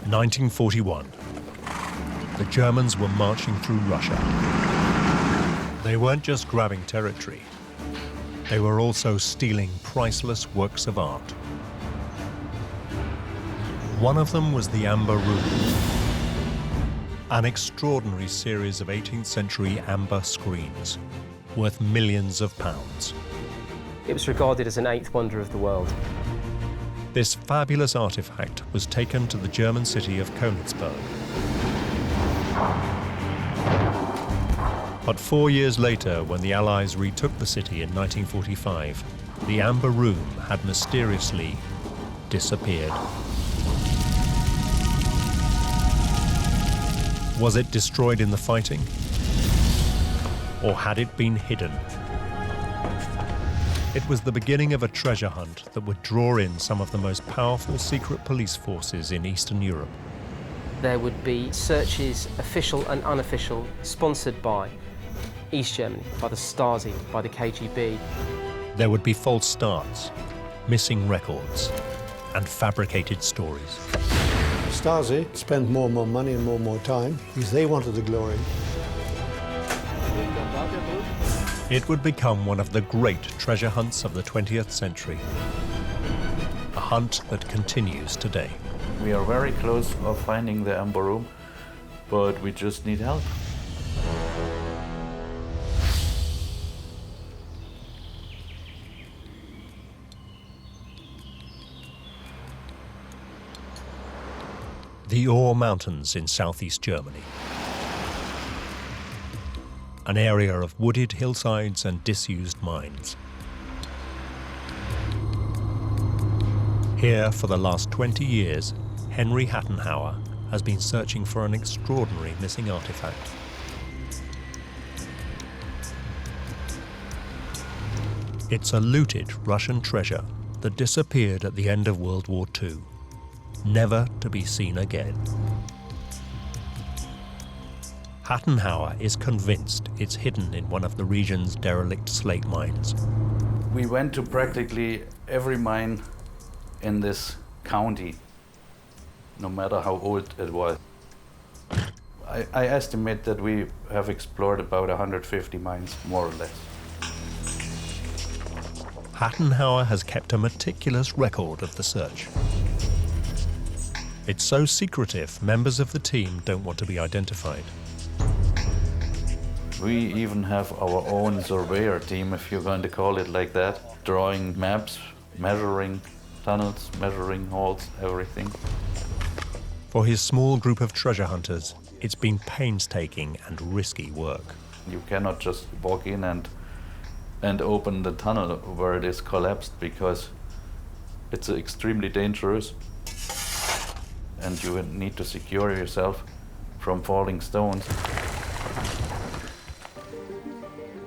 1941. The Germans were marching through Russia. They weren't just grabbing territory. They were also stealing priceless works of art. One of them was the Amber Room, an extraordinary series of 18th century amber screens worth millions of pounds. It was regarded as an eighth wonder of the world. This fabulous artifact was taken to the German city of Konigsberg. But 4 years later, when the Allies retook the city in 1945, the Amber Room had mysteriously disappeared. Was it destroyed in the fighting? Or had it been hidden? It was the beginning of a treasure hunt that would draw in some of the most powerful secret police forces in Eastern Europe. There would be searches, official and unofficial, sponsored by East Germany, by the Stasi, by the KGB. There would be false starts, missing records, and fabricated stories. Stasi spent more and more money and more time because they wanted the glory. It would become one of the great treasure hunts of the 20th century. A hunt that continues today. We are very close of finding the Amber Room, but we just need help. The Ore Mountains in southeast Germany. An area of wooded hillsides and disused mines. Here, for the last 20 years, Henry Hattenhauer has been searching for an extraordinary missing artifact. It's a looted Russian treasure that disappeared at the end of World War II, never to be seen again. Hattenhauer is convinced it's hidden in one of the region's derelict slate mines. We went to practically every mine in this county, no matter how old it was. I estimate that we have explored about 150 mines, more or less. Hattenhauer has kept a meticulous record of the search. It's so secretive, members of the team don't want to be identified. We even have our own surveyor team, if you're going to call it like that, drawing maps, measuring tunnels, measuring holes, everything. For his small group of treasure hunters, it's been painstaking and risky work. You cannot just walk in and open the tunnel where it is collapsed, because it's extremely dangerous and you need to secure yourself from falling stones.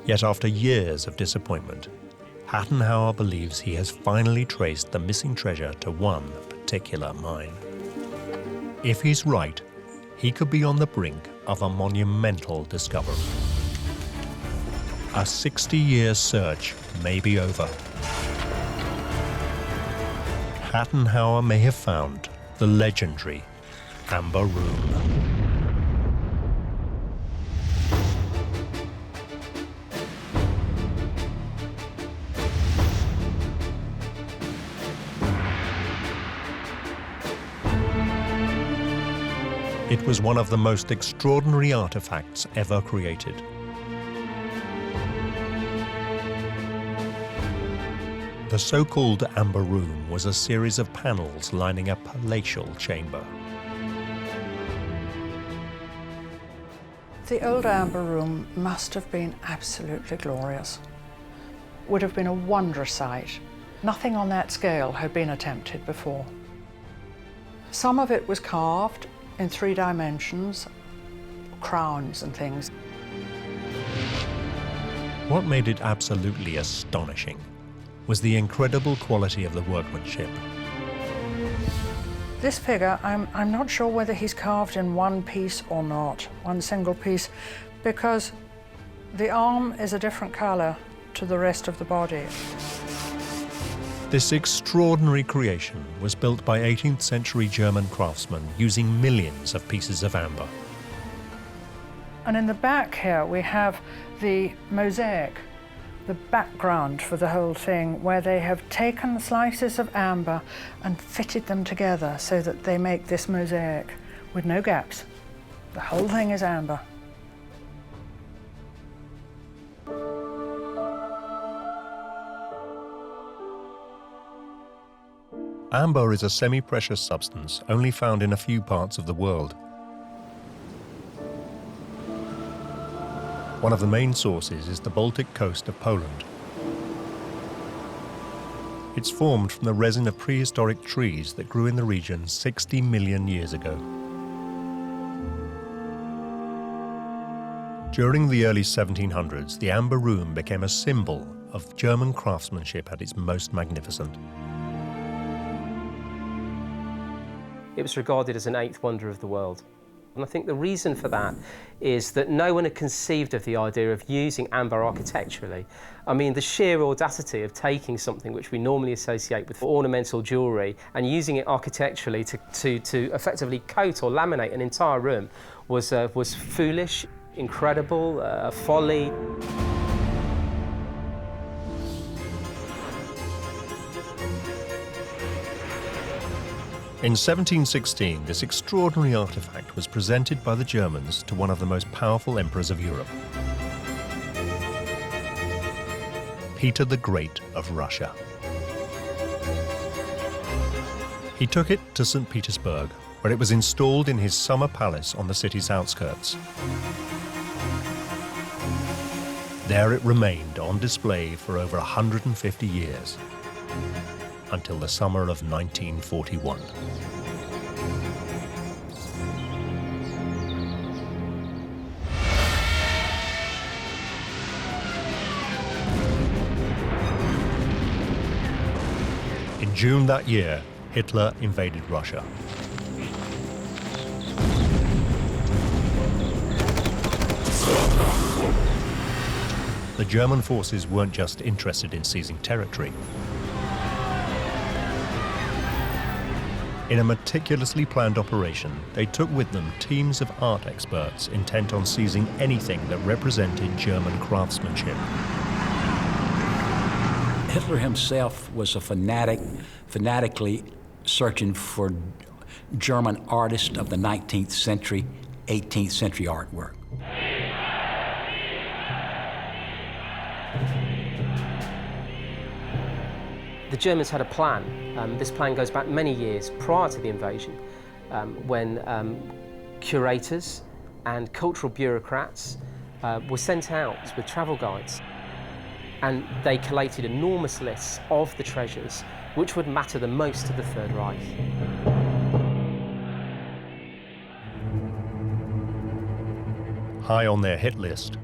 Yet after years of disappointment, Hattenhauer believes he has finally traced the missing treasure to one particular mine. If he's right, he could be on the brink of a monumental discovery. A 60-year search may be over. Hattenhauer may have found the legendary Amber Room. It was one of the most extraordinary artifacts ever created. The so-called Amber Room was a series of panels lining a palatial chamber. The old Amber Room must have been absolutely glorious. Would have been a wondrous sight. Nothing on that scale had been attempted before. Some of it was carved in 3 dimensions, crowns and things. What made it absolutely astonishing was the incredible quality of the workmanship. This figure, I'm not sure whether he's carved in one piece or not, one single piece, because the arm is a different color to the rest of the body. This extraordinary creation was built by 18th century German craftsmen using millions of pieces of amber. And in the back here we have the mosaic, the background for the whole thing, where they have taken slices of amber and fitted them together so that they make this mosaic with no gaps. The whole thing is amber. Amber is a semi-precious substance only found in a few parts of the world. One of the main sources is the Baltic coast of Poland. It's formed from the resin of prehistoric trees that grew in the region 60 million years ago. During the early 1700s, the amber room became a symbol of German craftsmanship at its most magnificent. It was regarded as an eighth wonder of the world. And I think the reason for that is that no one had conceived of the idea of using amber architecturally. I mean, the sheer audacity of taking something which we normally associate with ornamental jewellery and using it architecturally to effectively coat or laminate an entire room was foolish, incredible, folly. In 1716, this extraordinary artifact was presented by the Germans to one of the most powerful emperors of Europe, Peter the Great of Russia. He took it to St. Petersburg, where it was installed in his summer palace on the city's outskirts. There it remained on display for over 150 years, until the summer of 1941. In June that year, Hitler invaded Russia. The German forces weren't just interested in seizing territory. In a meticulously planned operation, they took with them teams of art experts intent on seizing anything that represented German craftsmanship. Hitler himself was a fanatically searching for German artists of the 19th century, 18th century artwork. The Germans had a plan. This plan goes back many years prior to the invasion, when curators and cultural bureaucrats were sent out with travel guides. And they collated enormous lists of the treasures which would matter the most to the Third Reich. High on their hit list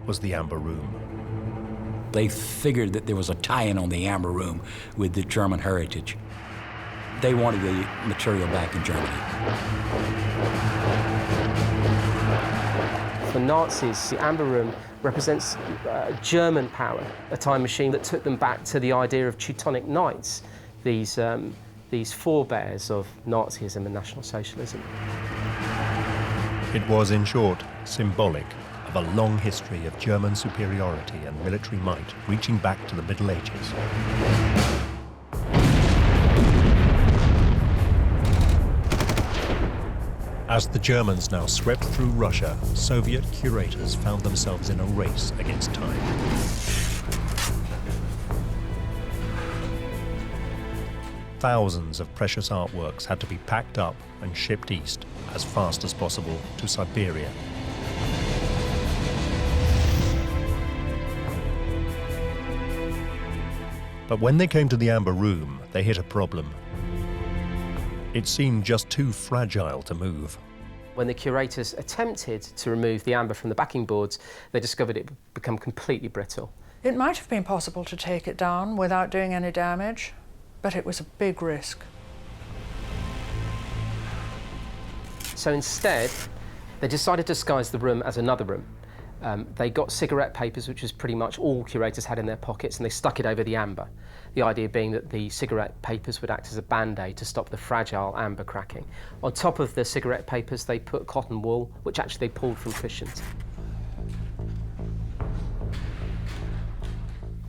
was the Amber Room. They figured that there was a tie-in on the Amber Room with the German heritage. They wanted the material back in Germany. For Nazis, the Amber Room represents German power, a time machine that took them back to the idea of Teutonic Knights, these forebears of Nazism and National Socialism. It was, in short, symbolic of a long history of German superiority and military might reaching back to the Middle Ages. As the Germans now swept through Russia, Soviet curators found themselves in a race against time. Thousands of precious artworks had to be packed up and shipped east as fast as possible to Siberia. But when they came to the Amber Room, they hit a problem. It seemed just too fragile to move. When the curators attempted to remove the amber from the backing boards, they discovered it had become completely brittle. It might have been possible to take it down without doing any damage, but it was a big risk. So instead, they decided to disguise the room as another room. They got cigarette papers, which was pretty much all curators had in their pockets, and they stuck it over the amber. The idea being that the cigarette papers would act as a band-aid to stop the fragile amber cracking. On top of the cigarette papers, they put cotton wool, which actually they pulled from cushions.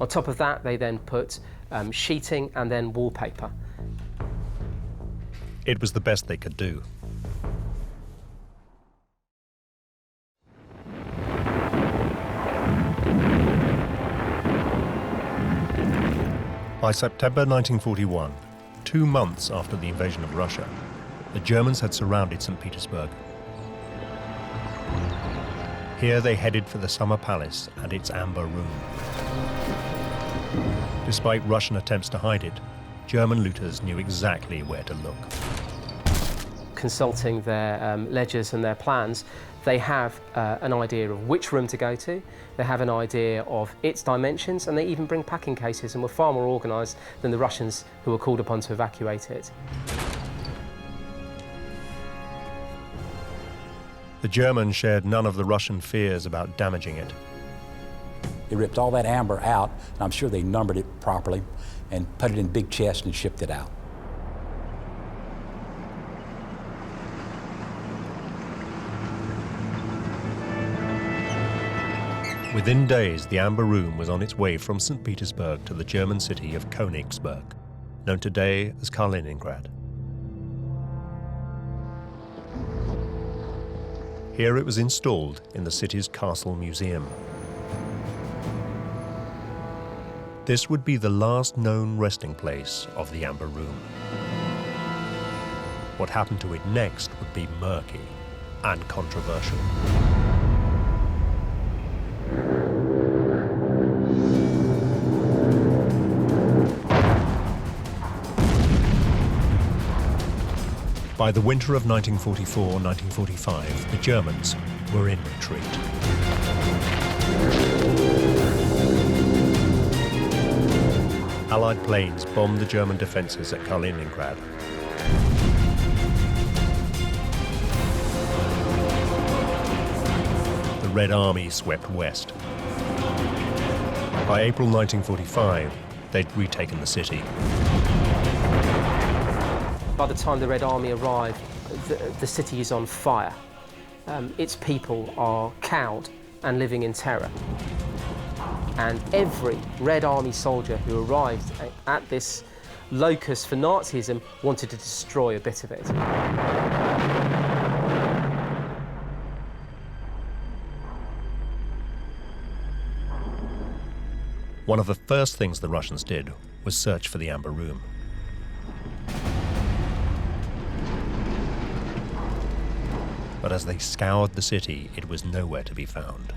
On top of that, they then put sheeting and then wallpaper. It was the best they could do. By September 1941, 2 months after the invasion of Russia, the Germans had surrounded St. Petersburg. Here they headed for the Summer Palace and its Amber Room. Despite Russian attempts to hide it, German looters knew exactly where to look. Consulting their ledgers and their plans, they have an idea of which room to go to, they have an idea of its dimensions, and they even bring packing cases and were far more organised than the Russians who were called upon to evacuate it. The Germans shared none of the Russian fears about damaging it. They ripped all that amber out, and I'm sure they numbered it properly, and put it in big chests and shipped it out. Within days, the Amber Room was on its way from St. Petersburg to the German city of Konigsberg, known today as Kaliningrad. Here it was installed in the city's castle museum. This would be the last known resting place of the Amber Room. What happened to it next would be murky and controversial. By the winter of 1944-1945, the Germans were in retreat. Allied planes bombed the German defences at Kaliningrad. The Red Army swept west. By April 1945, they'd retaken the city. By the time the Red Army arrived, the city is on fire. Its people are cowed and living in terror. And every Red Army soldier who arrived at this locus for Nazism wanted to destroy a bit of it. One of the first things the Russians did was search for the Amber Room. But as they scoured the city, it was nowhere to be found.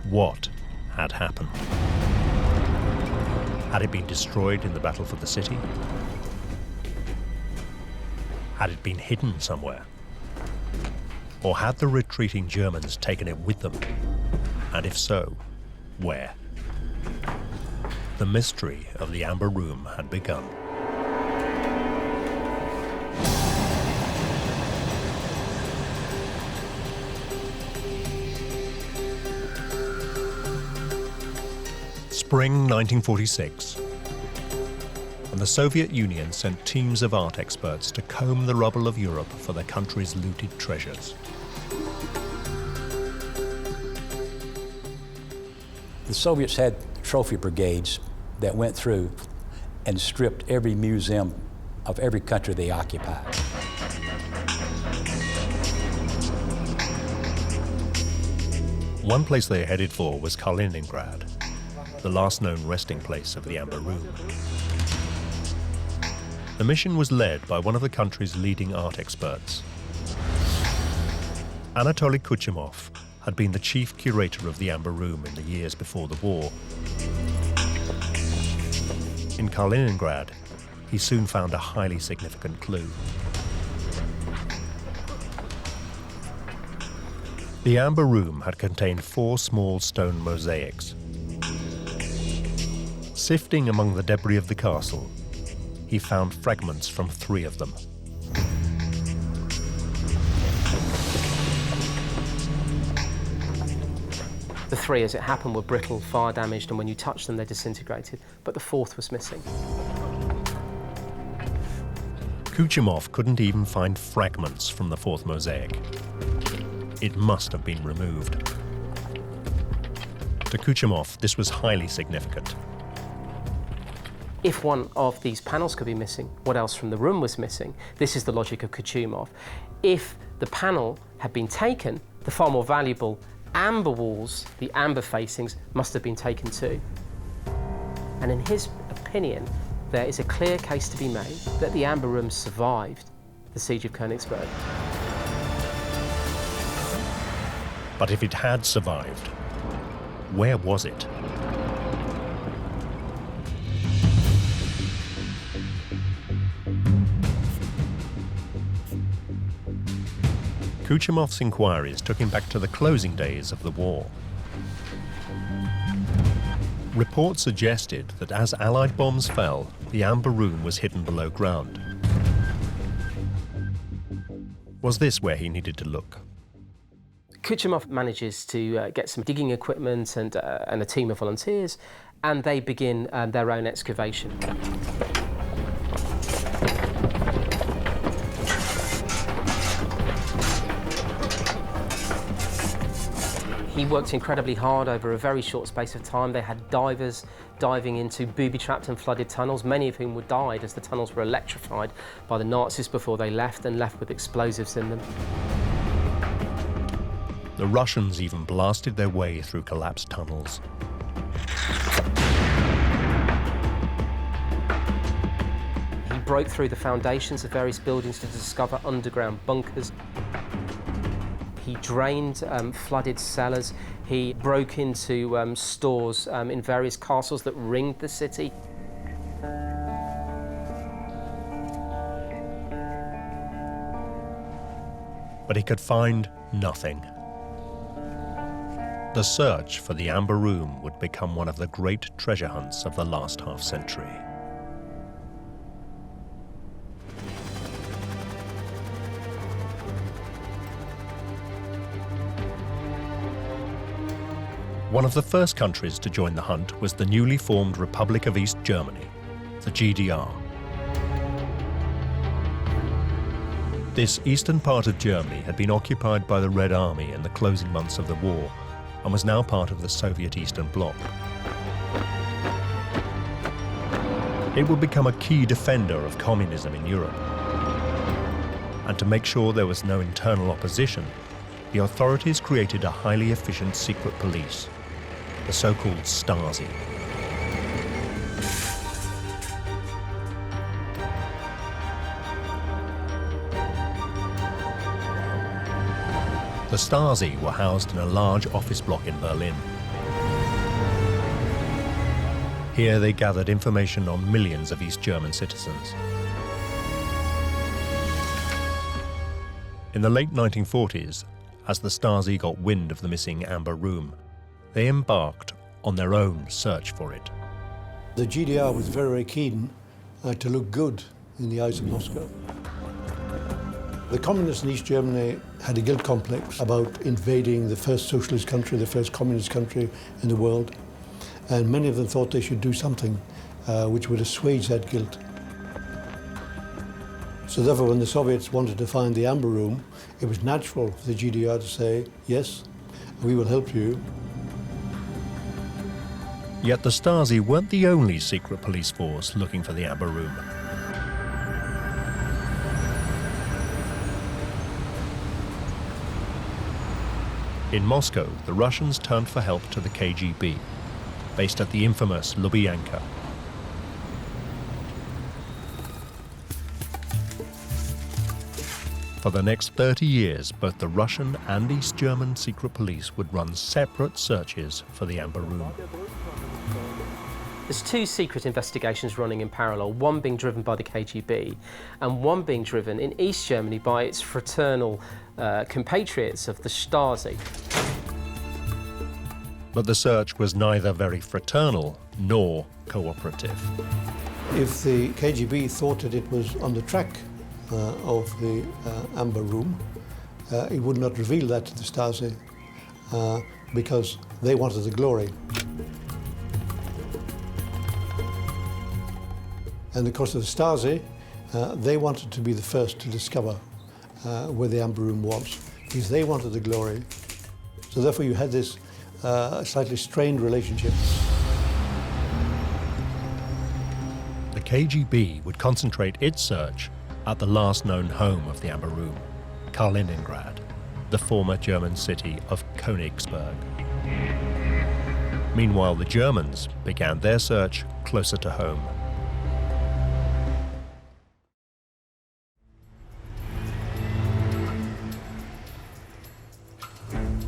What had happened? Had it been destroyed in the battle for the city? Had it been hidden somewhere? Or had the retreating Germans taken it with them? And if so, where? The mystery of the Amber Room had begun. Spring 1946, and the Soviet Union sent teams of art experts to comb the rubble of Europe for their country's looted treasures. The Soviets had trophy brigades that went through and stripped every museum of every country they occupied. One place they headed for was Kaliningrad, the last known resting place of the Amber Room. The mission was led by one of the country's leading art experts. Anatoly Kuchimov had been the chief curator of the Amber Room in the years before the war. In Kaliningrad, he soon found a highly significant clue. The Amber Room had contained 4 small stone mosaics. Sifting among the debris of the castle, he found fragments from 3 of them. The 3, as it happened, were brittle, fire damaged, and when you touched them, they disintegrated. But the 4th was missing. Kuchumov couldn't even find fragments from the 4th mosaic. It must have been removed. To Kuchumov, this was highly significant. If one of these panels could be missing, what else from the room was missing? This is the logic of Kuchumov. If the panel had been taken, the far more valuable amber walls, the amber facings, must have been taken too. And in his opinion, there is a clear case to be made that the amber room survived the siege of Konigsberg. But if it had survived, where was it? Kuchumov's inquiries took him back to the closing days of the war. Reports suggested that as Allied bombs fell, the amber room was hidden below ground. Was this where he needed to look? Kuchumov manages to get some digging equipment and a team of volunteers, and they begin their own excavation. He worked incredibly hard over a very short space of time. They had divers diving into booby-trapped and flooded tunnels, many of whom were died as the tunnels were electrified by the Nazis before they left, and left with explosives in them. The Russians even blasted their way through collapsed tunnels. He broke through the foundations of various buildings to discover underground bunkers. He drained flooded cellars. He broke into stores in various castles that ringed the city. But he could find nothing. The search for the Amber Room would become one of the great treasure hunts of the last half-century. One of the first countries to join the hunt was the newly formed Republic of East Germany, the GDR. This eastern part of Germany had been occupied by the Red Army in the closing months of the war and was now part of the Soviet Eastern Bloc. It would become a key defender of communism in Europe. And to make sure there was no internal opposition, the authorities created a highly efficient secret police, the so-called Stasi. The Stasi were housed in a large office block in Berlin. Here they gathered information on millions of East German citizens. In the late 1940s, as the Stasi got wind of the missing Amber Room, they embarked on their own search for it. The GDR was very, very keen to look good in the eyes of Moscow. The communists in East Germany had a guilt complex about invading the first socialist country, the first communist country in the world, and many of them thought they should do something which would assuage that guilt. So therefore, when the Soviets wanted to find the Amber Room, it was natural for the GDR to say, yes, we will help you. Yet the Stasi weren't the only secret police force looking for the Amber Room. In Moscow, the Russians turned for help to the KGB, based at the infamous Lubyanka. For the next 30 years, both the Russian and East German secret police would run separate searches for the Amber Room. There's two secret investigations running in parallel, one being driven by the KGB and one being driven in East Germany by its fraternal compatriots of the Stasi. But the search was neither very fraternal nor cooperative. If the KGB thought that it was on the track of the Amber Room, it would not reveal that to the Stasi because They wanted the glory. And of course the Stasi, they wanted to be the first to discover where the Amber Room was, because they wanted the glory. So therefore you had this slightly strained relationship. The KGB would concentrate its search at the last known home of the Amber Room, Kaliningrad, the former German city of Konigsberg. Meanwhile, the Germans began their search closer to home.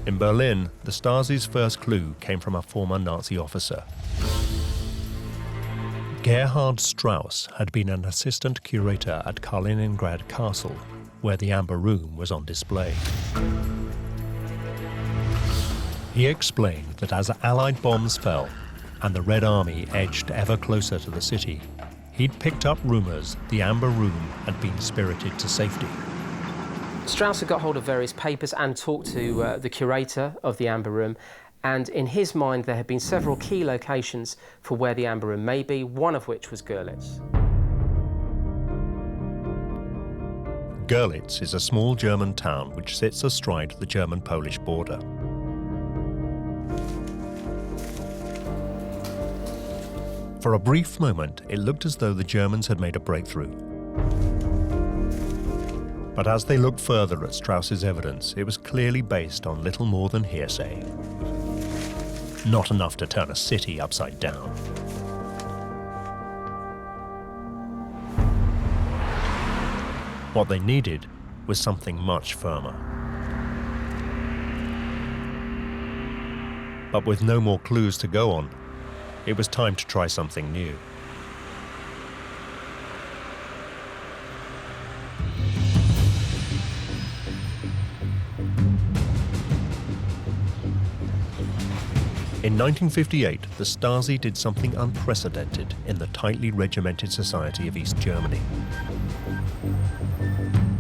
In Berlin, the Stasi's first clue came from a former Nazi officer. Gerhard Strauss had been an assistant curator at Kaliningrad Castle, where the Amber Room was on display. He explained that as Allied bombs fell and the Red Army edged ever closer to the city, he'd picked up rumours the Amber Room had been spirited to safety. Strauss had got hold of various papers and talked to the curator of the Amber Room, and in his mind there had been several key locations for where the Amber Room may be, one of which was Görlitz. Görlitz is a small German town which sits astride the German-Polish border. For a brief moment, it looked as though the Germans had made a breakthrough. But as they looked further at Strauss's evidence, it was clearly based on little more than hearsay. Not enough to turn a city upside down. What they needed was something much firmer. But with no more clues to go on, it was time to try something new. In 1958, the Stasi did something unprecedented in the tightly regimented society of East Germany.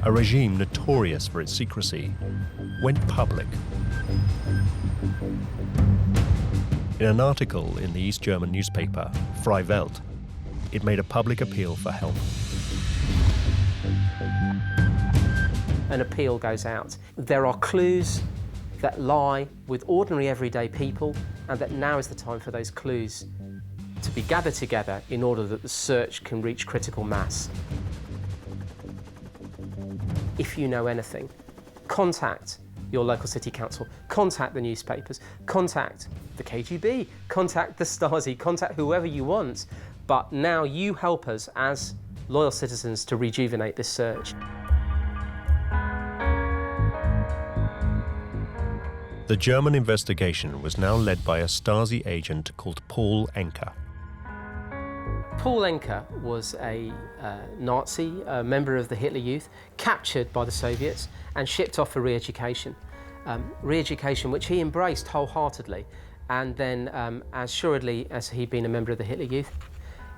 A regime notorious for its secrecy went public. In an article in the East German newspaper, Freie Welt, it made a public appeal for help. An appeal goes out. There are clues that lie with ordinary everyday people, and that now is the time for those clues to be gathered together in order that the search can reach critical mass. If you know anything, contact your local city council, contact the newspapers, contact the KGB, contact the Stasi, contact whoever you want, but now you help us as loyal citizens to rejuvenate this search. The German investigation was now led by a Stasi agent called Paul Enke. Paul Enke was a Nazi, a member of the Hitler Youth, captured by the Soviets and shipped off for re-education. Re-education which he embraced wholeheartedly, and then as assuredly as he'd been a member of the Hitler Youth,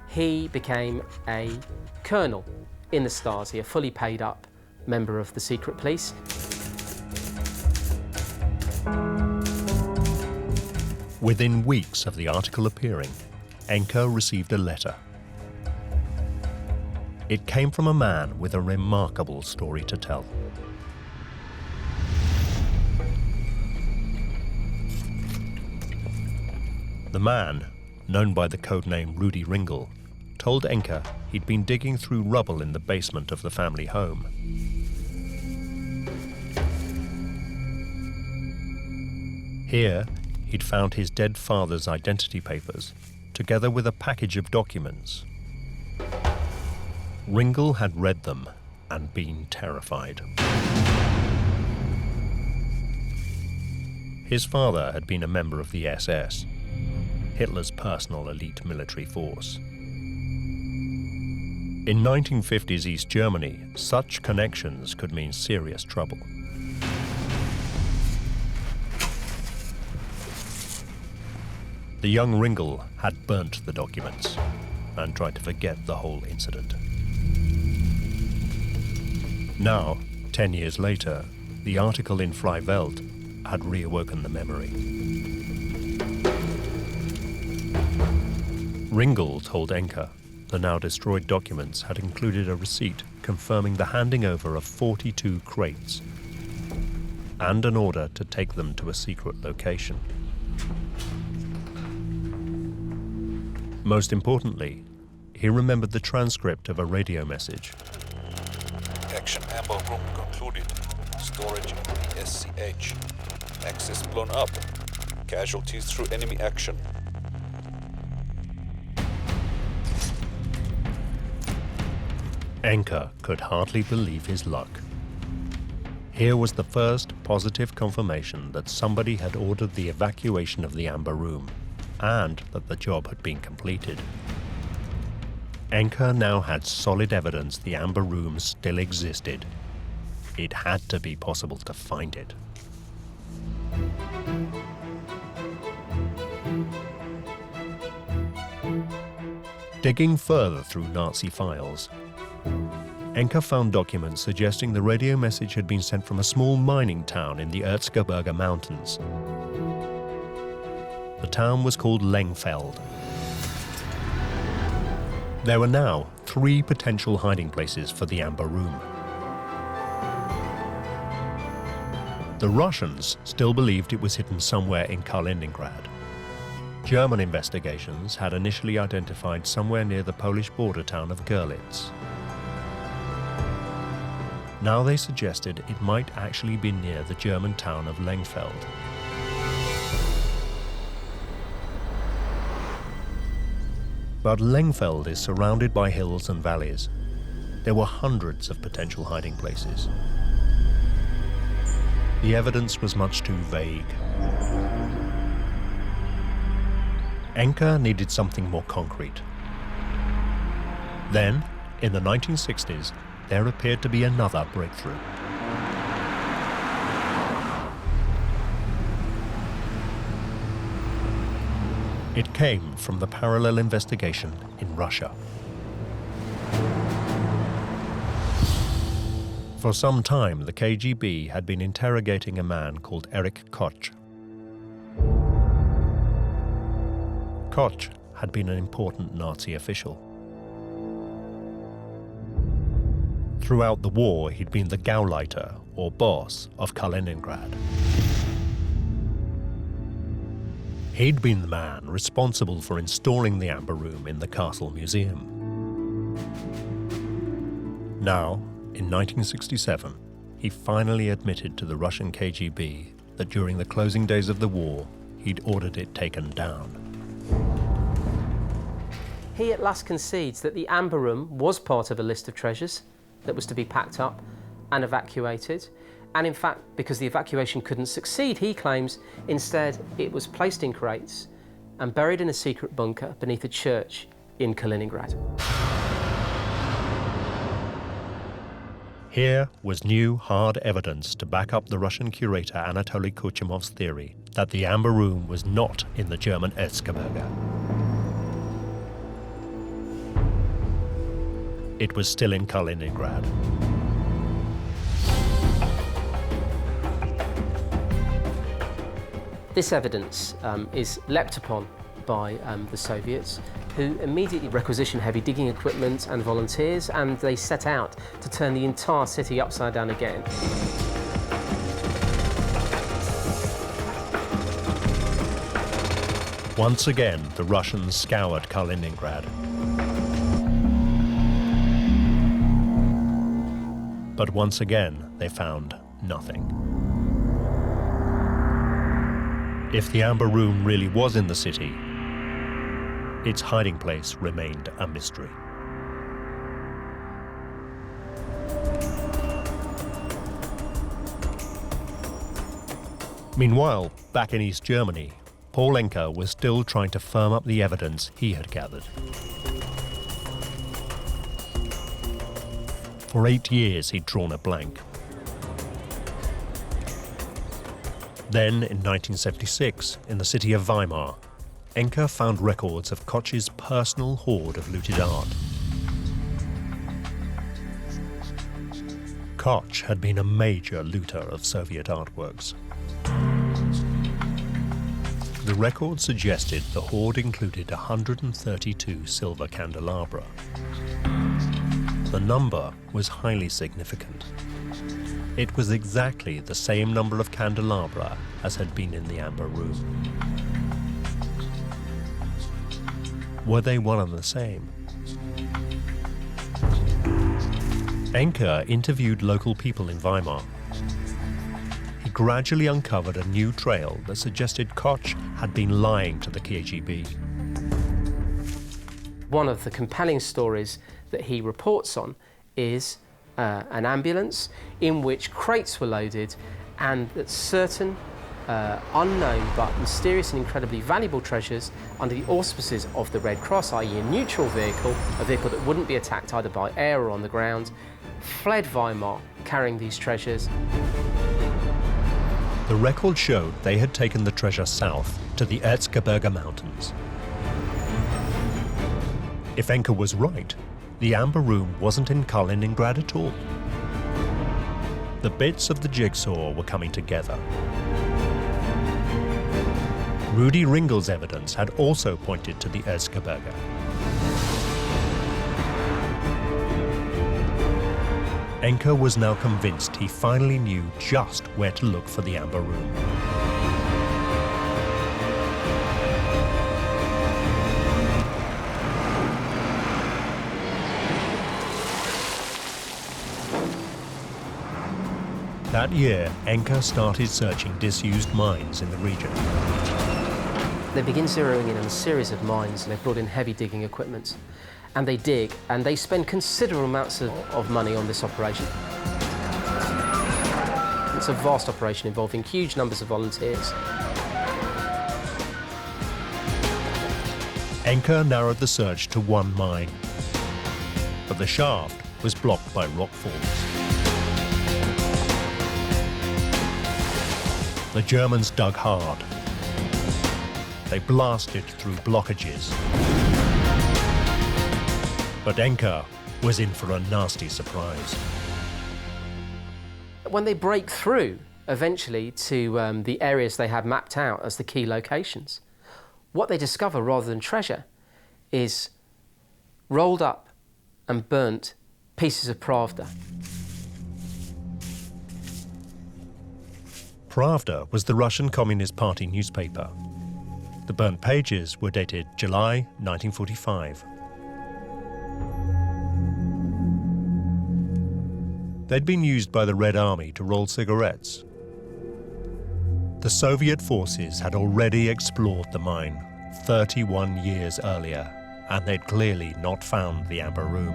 he became a colonel in the Stasi, a fully paid up member of the secret police. Within weeks of the article appearing, Enke received a letter. It came from a man with a remarkable story to tell. The man, known by the codename Rudi Ringel, told Enke he'd been digging through rubble in the basement of the family home. Here, he'd found his dead father's identity papers, together with a package of documents. Ringel had read them and been terrified. His father had been a member of the SS, Hitler's personal elite military force. In 1950s East Germany, such connections could mean serious trouble. The young Ringel had burnt the documents and tried to forget the whole incident. Now, 10 years later, the article in Freie Welt had reawoken the memory. Ringel told Enke the now destroyed documents had included a receipt confirming the handing over of 42 crates and an order to take them to a secret location. Most importantly, he remembered the transcript of a radio message. Action amber room concluded. Storage in the SCH. Access blown up. Casualties through enemy action. Enke could hardly believe his luck. Here was the first positive confirmation that somebody had ordered the evacuation of the Amber Room, and that the job had been completed. Enke now had solid evidence the Amber Room still existed. It had to be possible to find it. Digging further through Nazi files, Enke found documents suggesting the radio message had been sent from a small mining town in the Erzgebirge Mountains. The town was called Lengfeld. There were now 3 potential hiding places for the Amber Room. The Russians still believed it was hidden somewhere in Kaliningrad. German investigations had initially identified somewhere near the Polish border town of Görlitz. Now they suggested it might actually be near the German town of Lengfeld. But Lengfeld is surrounded by hills and valleys. There were hundreds of potential hiding places. The evidence was much too vague. Enke needed something more concrete. Then, in the 1960s, there appeared to be another breakthrough. It came from the parallel investigation in Russia. For some time, the KGB had been interrogating a man called Erich Koch. Koch had been an important Nazi official. Throughout the war, he'd been the Gauleiter, or boss, of Kaliningrad. He'd been the man responsible for installing the Amber Room in the Castle Museum. Now, in 1967, he finally admitted to the Russian KGB that during the closing days of the war, he'd ordered it taken down. He at last concedes that the Amber Room was part of a list of treasures that was to be packed up and evacuated. And in fact, because the evacuation couldn't succeed, he claims instead it was placed in crates and buried in a secret bunker beneath a church in Kaliningrad. Here was new, hard evidence to back up the Russian curator Anatoly Kuchemov's theory that the Amber Room was not in the German Erzgebirge. It was still in Kaliningrad. This evidence is leapt upon by the Soviets, who immediately requisitioned heavy digging equipment and volunteers, and they set out to turn the entire city upside down again. Once again, the Russians scoured Kaliningrad. But once again, they found nothing. If the Amber Room really was in the city, its hiding place remained a mystery. Meanwhile, back in East Germany, Paul Enke was still trying to firm up the evidence he had gathered. For 8 years, he'd drawn a blank. Then, in 1976, in the city of Weimar, Enke found records of Koch's personal hoard of looted art. Koch had been a major looter of Soviet artworks. The record suggested the hoard included 132 silver candelabra. The number was highly significant. It was exactly the same number of candelabra as had been in the Amber Room. Were they one and the same? Enke interviewed local people in Weimar. He gradually uncovered a new trail that suggested Koch had been lying to the KGB. One of the compelling stories that he reports on is an ambulance in which crates were loaded and that certain unknown but mysterious and incredibly valuable treasures under the auspices of the Red Cross, i.e. a neutral vehicle, a vehicle that wouldn't be attacked either by air or on the ground, fled Weimar carrying these treasures. The record showed they had taken the treasure south to the Erzgebirge Mountains. If Enke was right, the Amber Room wasn't in Kaliningrad at all. The bits of the jigsaw were coming together. Rudi Ringel's evidence had also pointed to the Erzgebirge. Enke was now convinced he finally knew just where to look for the Amber Room. That year, Enke started searching disused mines in the region. They begin zeroing in on a series of mines, and they brought in heavy digging equipment. And they dig, and they spend considerable amounts of money on this operation. It's a vast operation involving huge numbers of volunteers. Enke narrowed the search to one mine, but the shaft was blocked by rock falls. The Germans dug hard. They blasted through blockages. But Enke was in for a nasty surprise. When they break through, eventually, to the areas they have mapped out as the key locations, what they discover, rather than treasure, is rolled up and burnt pieces of Pravda. Pravda was the Russian Communist Party newspaper. The burnt pages were dated July 1945. They'd been used by the Red Army to roll cigarettes. The Soviet forces had already explored the mine 31 years earlier, and they'd clearly not found the Amber Room.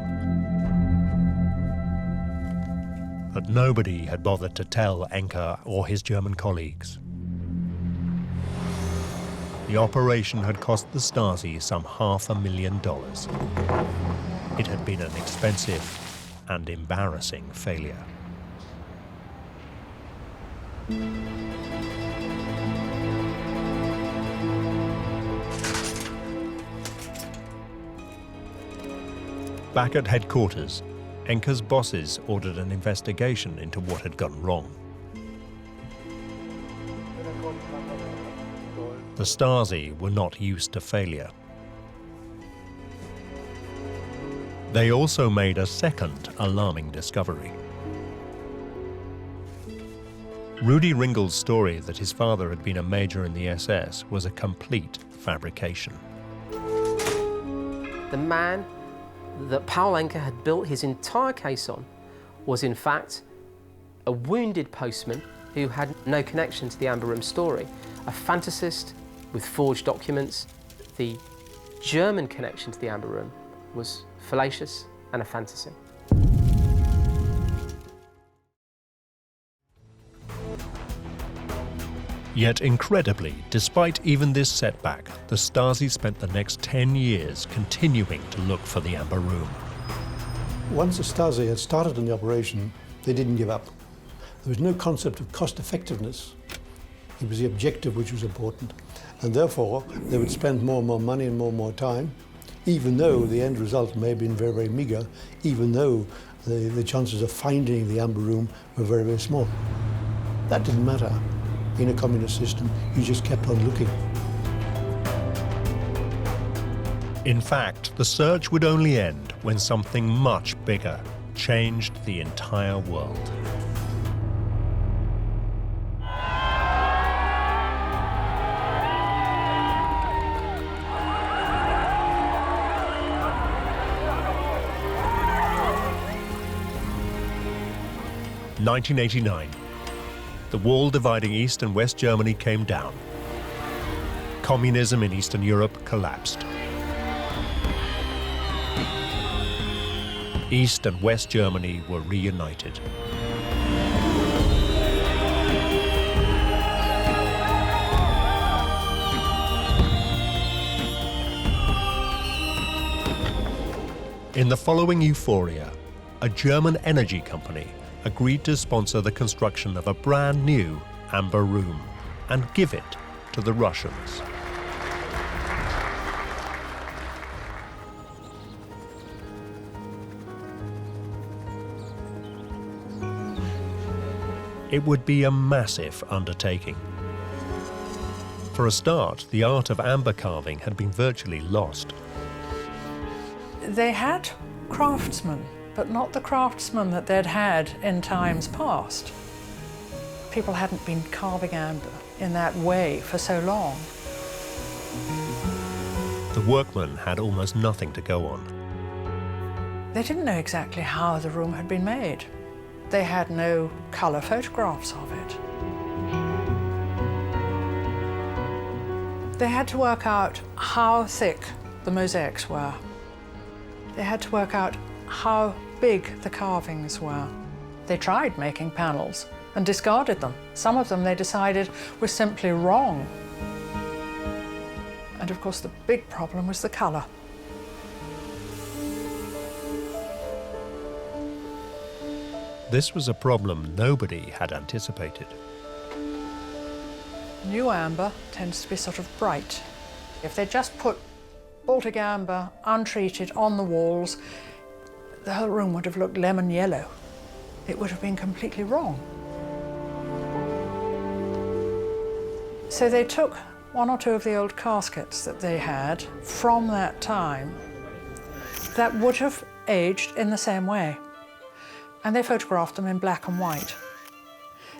But nobody had bothered to tell Enke or his German colleagues. The operation had cost the Stasi some $500,000. It had been an expensive and embarrassing failure. Back at headquarters, Enke's bosses ordered an investigation into what had gone wrong. The Stasi were not used to failure. They also made a second alarming discovery. Rudi Ringel's story that his father had been a major in the SS was a complete fabrication. The man that Paul Enke had built his entire case on was in fact a wounded postman who had no connection to the Amber Room story, a fantasist with forged documents. The German connection to the Amber Room was fallacious and a fantasy. Yet incredibly, despite even this setback, the Stasi spent the next 10 years continuing to look for the Amber Room. Once the Stasi had started on the operation, they didn't give up. There was no concept of cost effectiveness. It was the objective which was important. And therefore, they would spend more and more money and more time, even though the end result may have been very, very meager, even though the chances of finding the Amber Room were very, very small. That didn't matter. In a communist system, you just kept on looking. In fact, the search would only end when something much bigger changed the entire world. In 1989, the wall dividing East and West Germany came down. Communism in Eastern Europe collapsed. East and West Germany were reunited. In the following euphoria, a German energy company agreed to sponsor the construction of a brand new amber room and give it to the Russians. It would be a massive undertaking. For a start, the art of amber carving had been virtually lost. They had craftsmen, but not the craftsmen that they'd had in times past. People hadn't been carving amber in that way for so long. The workmen had almost nothing to go on. They didn't know exactly how the room had been made. They had no colour photographs of it. They had to work out how thick the mosaics were. They had to work out how big the carvings were. They tried making panels and discarded them. Some of them they decided were simply wrong. And of course the big problem was the colour. This was a problem nobody had anticipated. New amber tends to be sort of bright. If they just put Baltic amber untreated on the walls, the whole room would have looked lemon yellow. It would have been completely wrong. So they took one or two of the old caskets that they had from that time that would have aged in the same way, and they photographed them in black and white.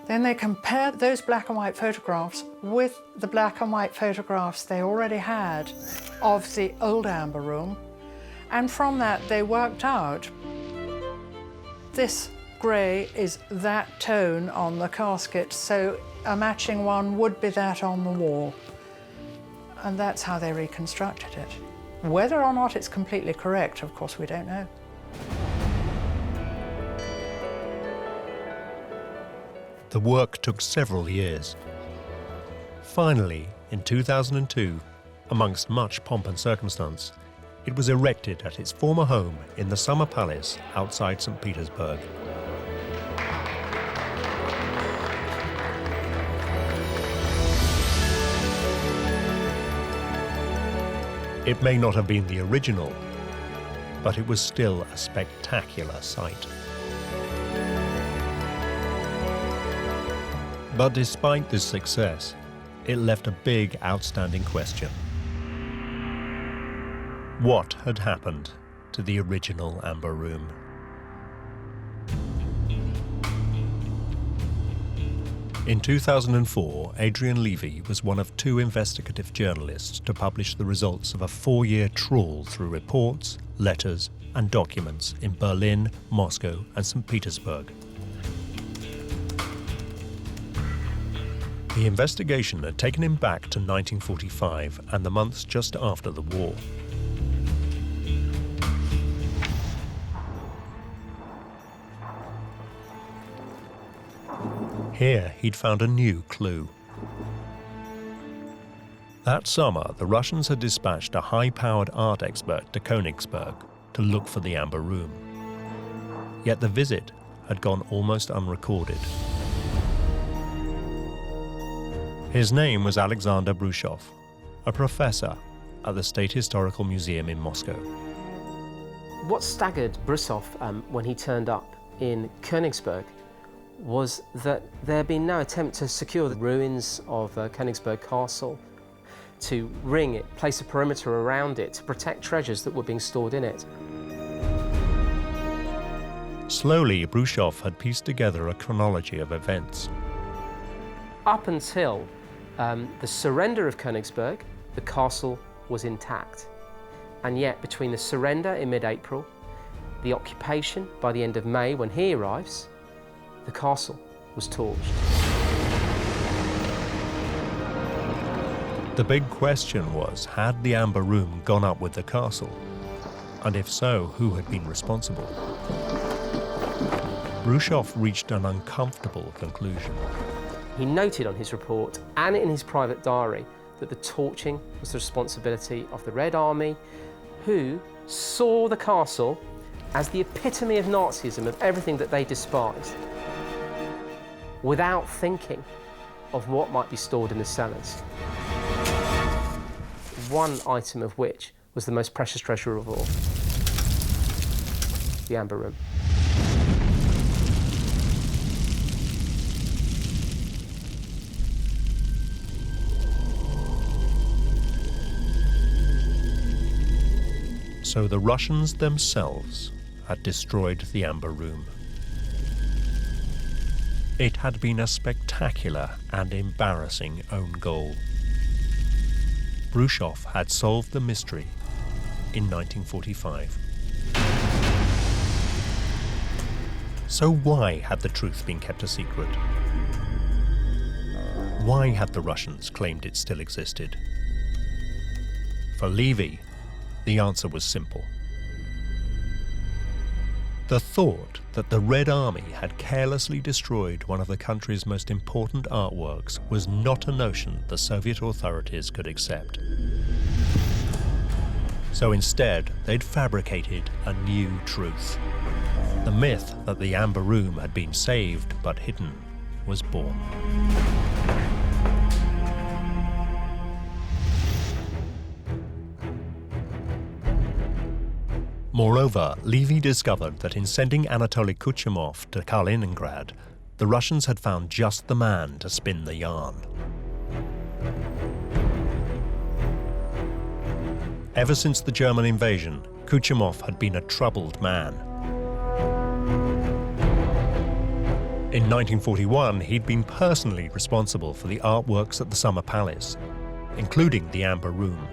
Then they compared those black and white photographs with the black and white photographs they already had of the old amber room, and from that they worked out this grey is that tone on the casket, so a matching one would be that on the wall. And that's how they reconstructed it. Whether or not it's completely correct, of course, we don't know. The work took several years. Finally, in 2002, amongst much pomp and circumstance, it was erected at its former home in the Summer Palace outside St. Petersburg. It may not have been the original, but it was still a spectacular sight. But despite this success, it left a big outstanding question. What had happened to the original amber room? In 2004, Adrian Levy was one of two investigative journalists to publish the results of a 4-year trawl through reports, letters, and documents in Berlin, Moscow, and St. Petersburg. The investigation had taken him back to 1945 and the months just after the war. Here, he'd found a new clue. That summer, the Russians had dispatched a high-powered art expert to Konigsberg to look for the amber room. Yet the visit had gone almost unrecorded. His name was Alexander Brushov, a professor at the State Historical Museum in Moscow. What staggered Brushov when he turned up in Konigsberg was that there had been no attempt to secure the ruins of Konigsberg Castle. to ring it, place a perimeter around it to protect treasures that were being stored in it. Slowly, Brusov had pieced together a chronology of events. Up until the surrender of Konigsberg, the castle was intact. And yet, between the surrender in mid-April, the occupation by the end of May, when he arrives, the castle was torched. The big question was, had the Amber Room gone up with the castle? And if so, who had been responsible? Brusov reached an uncomfortable conclusion. He noted on his report and in his private diary that the torching was the responsibility of the Red Army, who saw the castle as the epitome of Nazism, of everything that they despised, without thinking of what might be stored in the cellars. One item of which was the most precious treasure of all, the Amber Room. So the Russians themselves had destroyed the Amber Room. It had been a spectacular and embarrassing own goal. Brusov had solved the mystery in 1945. So why had the truth been kept a secret? Why had the Russians claimed it still existed? For Levy, the answer was simple. The thought that the Red Army had carelessly destroyed one of the country's most important artworks was not a notion the Soviet authorities could accept. So instead, they'd fabricated a new truth. The myth that the Amber Room had been saved but hidden was born. Moreover, Levy discovered that in sending Anatoly Kuchumov to Kaliningrad, the Russians had found just the man to spin the yarn. Ever since the German invasion, Kuchumov had been a troubled man. In 1941, he'd been personally responsible for the artworks at the Summer Palace, including the Amber Room.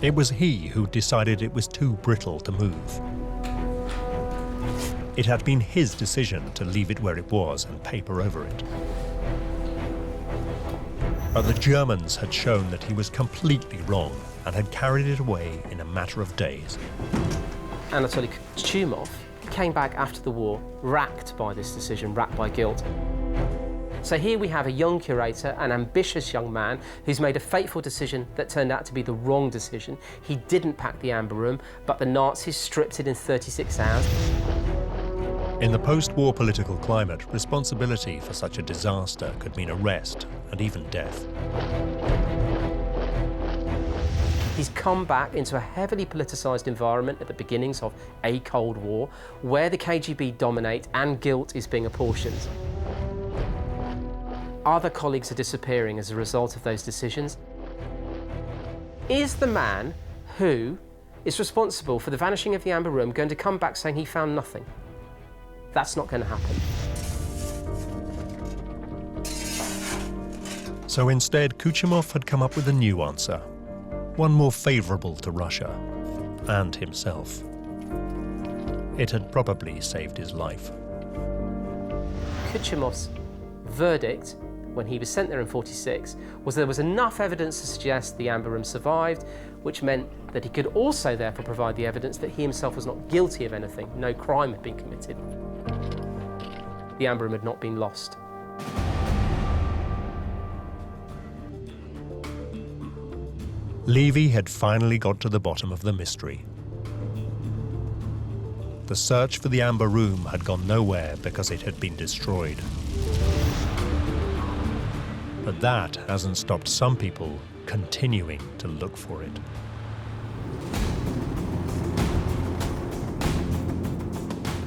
It was he who decided it was too brittle to move. It had been his decision to leave it where it was and paper over it. But the Germans had shown that he was completely wrong and had carried it away in a matter of days. Anatoly Kuchumov came back after the war, racked by this decision, racked by guilt. So here we have a young curator, an ambitious young man, who's made a fateful decision that turned out to be the wrong decision. He didn't pack the Amber Room, but the Nazis stripped it in 36 hours. In the post-war political climate, responsibility for such a disaster could mean arrest and even death. He's come back into a heavily politicised environment at the beginnings of a Cold War, where the KGB dominate and guilt is being apportioned. Other colleagues are disappearing as a result of those decisions. Is the man who is responsible for the vanishing of the Amber Room going to come back saying he found nothing? That's not going to happen. So instead, Kuchumov had come up with a new answer, one more favourable to Russia and himself. It had probably saved his life. Kuchumov's verdict, when he was sent there in 1946, was there was enough evidence to suggest the Amber Room survived, which meant that he could also therefore provide the evidence that he himself was not guilty of anything, no crime had been committed. The Amber Room had not been lost. Levy had finally got to the bottom of the mystery. The search for the Amber Room had gone nowhere because it had been destroyed. But that hasn't stopped some people continuing to look for it.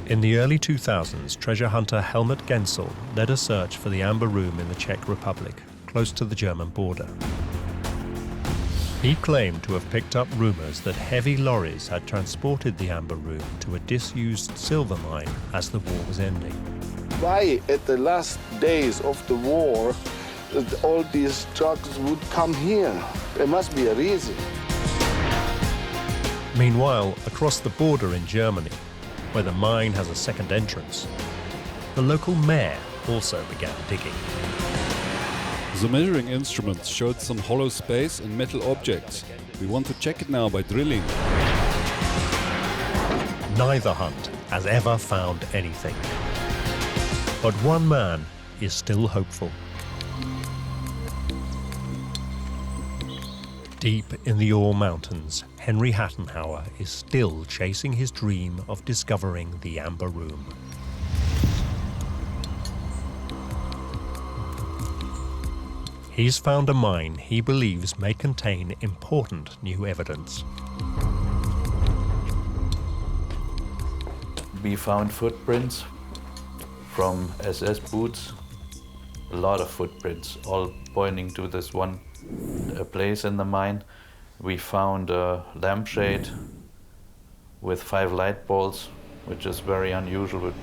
In the early 2000s, treasure hunter Helmut Gensel led a search for the Amber Room in the Czech Republic, close to the German border. He claimed to have picked up rumours that heavy lorries had transported the amber room to a disused silver mine as the war was ending. Why, at the last days of the war, all these trucks would come here? There must be a reason. Meanwhile, across the border in Germany, where the mine has a second entrance, the local mayor also began digging. The measuring instruments showed some hollow space and metal objects. We want to check it now by drilling. Neither hunt has ever found anything. But one man is still hopeful. Deep in the Ore Mountains, Henry Hattenhauer is still chasing his dream of discovering the Amber Room. He's found a mine he believes may contain important new evidence. We found footprints from SS boots, a lot of footprints, all pointing to this one place in the mine. We found a lampshade with 5 light bulbs, which is very unusual.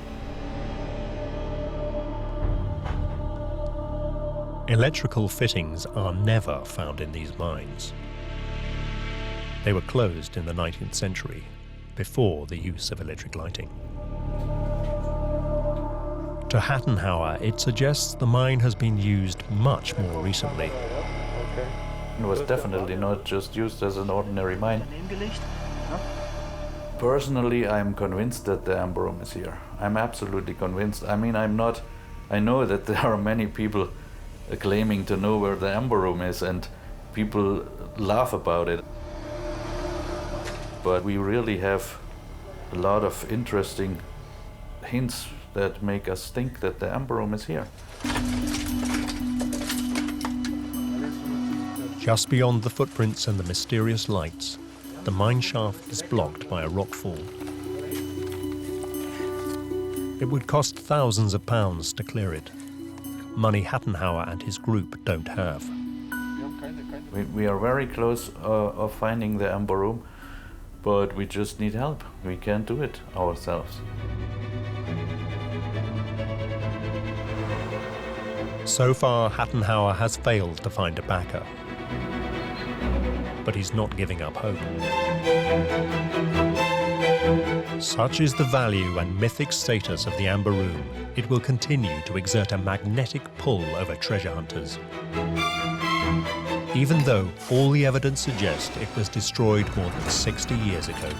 Electrical fittings are never found in these mines. They were closed in the 19th century, before the use of electric lighting. To Hattenhauer, it suggests the mine has been used much more recently. It was definitely not just used as an ordinary mine. Personally, I'm convinced that the Amber Room is here. I'm absolutely convinced. I mean, I know that there are many people claiming to know where the Amber Room is, and people laugh about it. But we really have a lot of interesting hints that make us think that the Amber Room is here. Just beyond the footprints and the mysterious lights, the mine shaft is blocked by a rockfall. It would cost thousands of pounds to clear it, money Hattenhauer and his group don't have. We are very close of finding the Amber Room, but we just need help. We can't do it ourselves. So far, Hattenhauer has failed to find a backer. But he's not giving up hope. Such is the value and mythic status of the Amber Room, it will continue to exert a magnetic pull over treasure hunters. Even though all the evidence suggests it was destroyed more than 60 years ago.